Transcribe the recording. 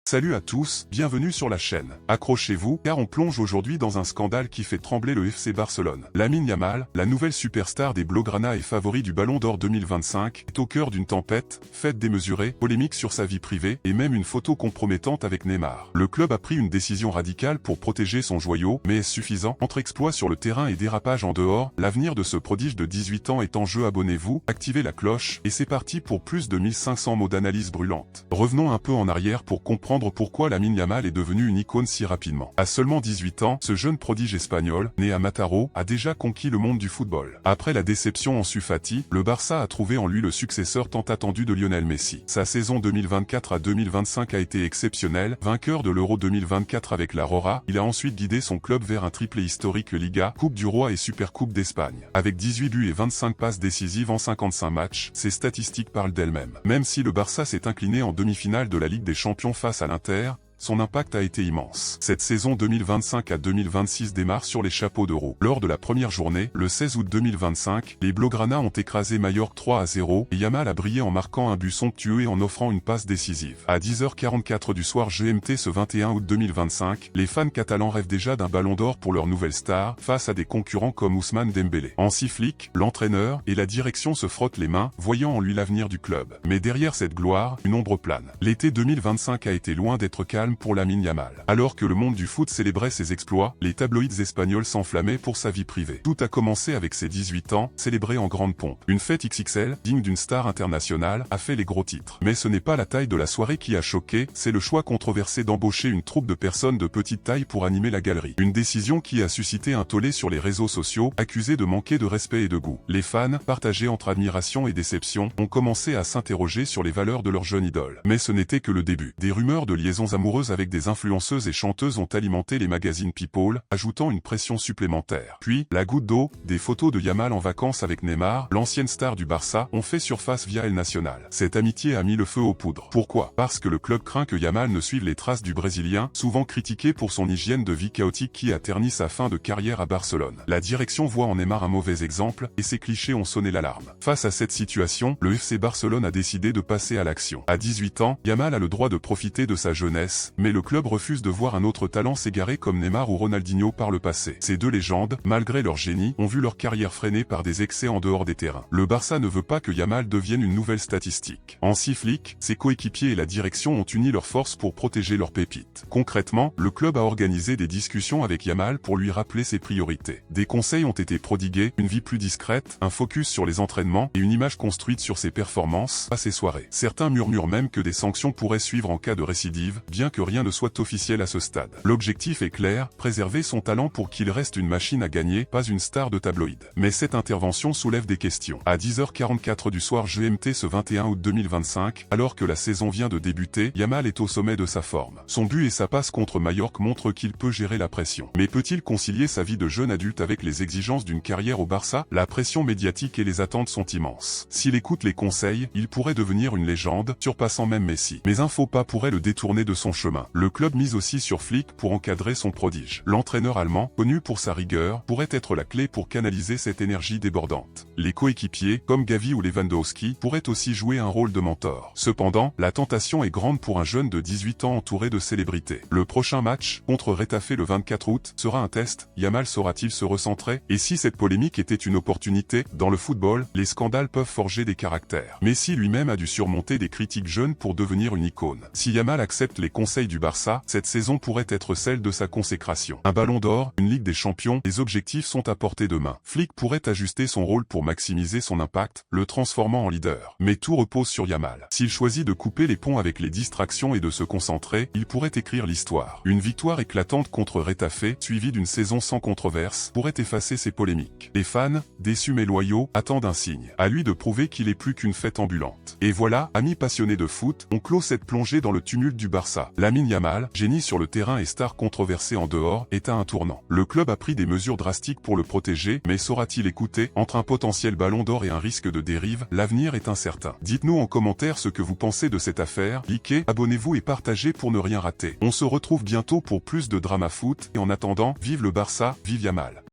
Salut à tous, bienvenue sur la chaîne. Accrochez-vous, car on plonge aujourd'hui dans un scandale qui fait trembler le FC Barcelone. Lamine Yamal, la nouvelle superstar des Blaugrana et favori du Ballon d'Or 2025, est au cœur d'une tempête, fête démesurée, polémique sur sa vie privée, et même une photo compromettante avec Neymar. Le club a pris une décision radicale pour protéger son joyau, mais est-ce suffisant? Entre exploits sur le terrain et dérapage en dehors, l'avenir de ce prodige de 18 ans est en jeu. Abonnez-vous, activez la cloche, et c'est parti pour plus de 1500 mots d'analyse brûlante. Revenons un peu en arrière pour comprendre pourquoi Lamine Yamal est devenu une icône si rapidement. À seulement 18 ans, ce jeune prodige espagnol, né à Mataró, a déjà conquis le monde du football. Après la déception en Ansu Fati, le Barça a trouvé en lui le successeur tant attendu de Lionel Messi. Sa saison 2024 à 2025 a été exceptionnelle. Vainqueur de l'Euro 2024 avec la Rora, il a ensuite guidé son club vers un triplé historique Liga, Coupe du Roi et Supercoupe d'Espagne. Avec 18 buts et 25 passes décisives en 55 matchs, ces statistiques parlent d'elles-mêmes. Même si le Barça s'est incliné en demi-finale de la Ligue des Champions face à l'Inter, son impact a été immense. Cette saison 2025 à 2026 démarre sur les chapeaux de roue. Lors de la première journée, le 16 août 2025, les Blaugrana ont écrasé Mallorca 3-0 et Yamal a brillé en marquant un but somptueux et en offrant une passe décisive. À 10h44 du soir GMT ce 21 août 2025, les fans catalans rêvent déjà d'un ballon d'or pour leur nouvelle star, face à des concurrents comme Ousmane Dembélé. Hansi Flick, l'entraîneur, et la direction se frottent les mains, voyant en lui l'avenir du club. Mais derrière cette gloire, une ombre plane. L'été 2025 a été loin d'être calme pour Lamine Yamal. Alors que le monde du foot célébrait ses exploits, les tabloïds espagnols s'enflammaient pour sa vie privée. Tout a commencé avec ses 18 ans, célébrés en grande pompe. Une fête XXL, digne d'une star internationale, a fait les gros titres. Mais ce n'est pas la taille de la soirée qui a choqué, c'est le choix controversé d'embaucher une troupe de personnes de petite taille pour animer la galerie. Une décision qui a suscité un tollé sur les réseaux sociaux, accusée de manquer de respect et de goût. Les fans, partagés entre admiration et déception, ont commencé à s'interroger sur les valeurs de leur jeune idole. Mais ce n'était que le début. Des rumeurs de liaisons amoureuses avec des influenceuses et chanteuses ont alimenté les magazines People, ajoutant une pression supplémentaire. Puis, la goutte d'eau, des photos de Yamal en vacances avec Neymar, l'ancienne star du Barça, ont fait surface via El Nacional. Cette amitié a mis le feu aux poudres. Pourquoi? Parce que le club craint que Yamal ne suive les traces du Brésilien, souvent critiqué pour son hygiène de vie chaotique qui a terni sa fin de carrière à Barcelone. La direction voit en Neymar un mauvais exemple, et ses clichés ont sonné l'alarme. Face à cette situation, le FC Barcelone a décidé de passer à l'action. À 18 ans, Yamal a le droit de profiter de sa jeunesse, mais le club refuse de voir un autre talent s'égarer comme Neymar ou Ronaldinho par le passé. Ces deux légendes, malgré leur génie, ont vu leur carrière freinée par des excès en dehors des terrains. Le Barça ne veut pas que Yamal devienne une nouvelle statistique. Hansi Flick, ses coéquipiers et la direction ont uni leurs forces pour protéger leurs pépites. Concrètement, le club a organisé des discussions avec Yamal pour lui rappeler ses priorités. Des conseils ont été prodigués, une vie plus discrète, un focus sur les entraînements et une image construite sur ses performances, pas ses soirées. Certains murmurent même que des sanctions pourraient suivre en cas de récidive, bien que rien ne soit officiel à ce stade. L'objectif est clair, préserver son talent pour qu'il reste une machine à gagner, pas une star de tabloïd. Mais cette intervention soulève des questions. À 10h44 du soir GMT ce 21 août 2025, alors que la saison vient de débuter, Yamal est au sommet de sa forme. Son but et sa passe contre Mallorca montrent qu'il peut gérer la pression. Mais peut-il concilier sa vie de jeune adulte avec les exigences d'une carrière au Barça? La pression médiatique et les attentes sont immenses. S'il écoute les conseils, il pourrait devenir une légende, surpassant même Messi. Mais un faux pas pourrait le détourner de son chemin. Le club mise aussi sur Flick pour encadrer son prodige. L'entraîneur allemand, connu pour sa rigueur, pourrait être la clé pour canaliser cette énergie débordante. Les coéquipiers, comme Gavi ou Lewandowski, pourraient aussi jouer un rôle de mentor. Cependant, la tentation est grande pour un jeune de 18 ans entouré de célébrités. Le prochain match, contre Retafe le 24 août, sera un test. Yamal saura-t-il se recentrer? Et si cette polémique était une opportunité? Dans le football, les scandales peuvent forger des caractères. Messi lui-même a dû surmonter des critiques jeunes pour devenir une icône. Si Yamal accepte les conseils du Barça, cette saison pourrait être celle de sa consécration. Un ballon d'or, une Ligue des Champions, les objectifs sont à portée de main. Flick pourrait ajuster son rôle pour maximiser son impact, le transformant en leader. Mais tout repose sur Yamal. S'il choisit de couper les ponts avec les distractions et de se concentrer, il pourrait écrire l'histoire. Une victoire éclatante contre Retafe, suivie d'une saison sans controverse, pourrait effacer ces polémiques. Les fans, déçus mais loyaux, attendent un signe. À lui de prouver qu'il est plus qu'une fête ambulante. Et voilà, amis passionnés de foot, on clôt cette plongée dans le tumulte du Barça. Lamine Yamal, génie sur le terrain et star controversée en dehors, est à un tournant. Le club a pris des mesures drastiques pour le protéger, mais saura-t-il écouter? Entre un potentiel ballon d'or et un risque de dérive, l'avenir est incertain. Dites-nous en commentaire ce que vous pensez de cette affaire, likez, abonnez-vous et partagez pour ne rien rater. On se retrouve bientôt pour plus de drama foot, et en attendant, vive le Barça, vive Yamal.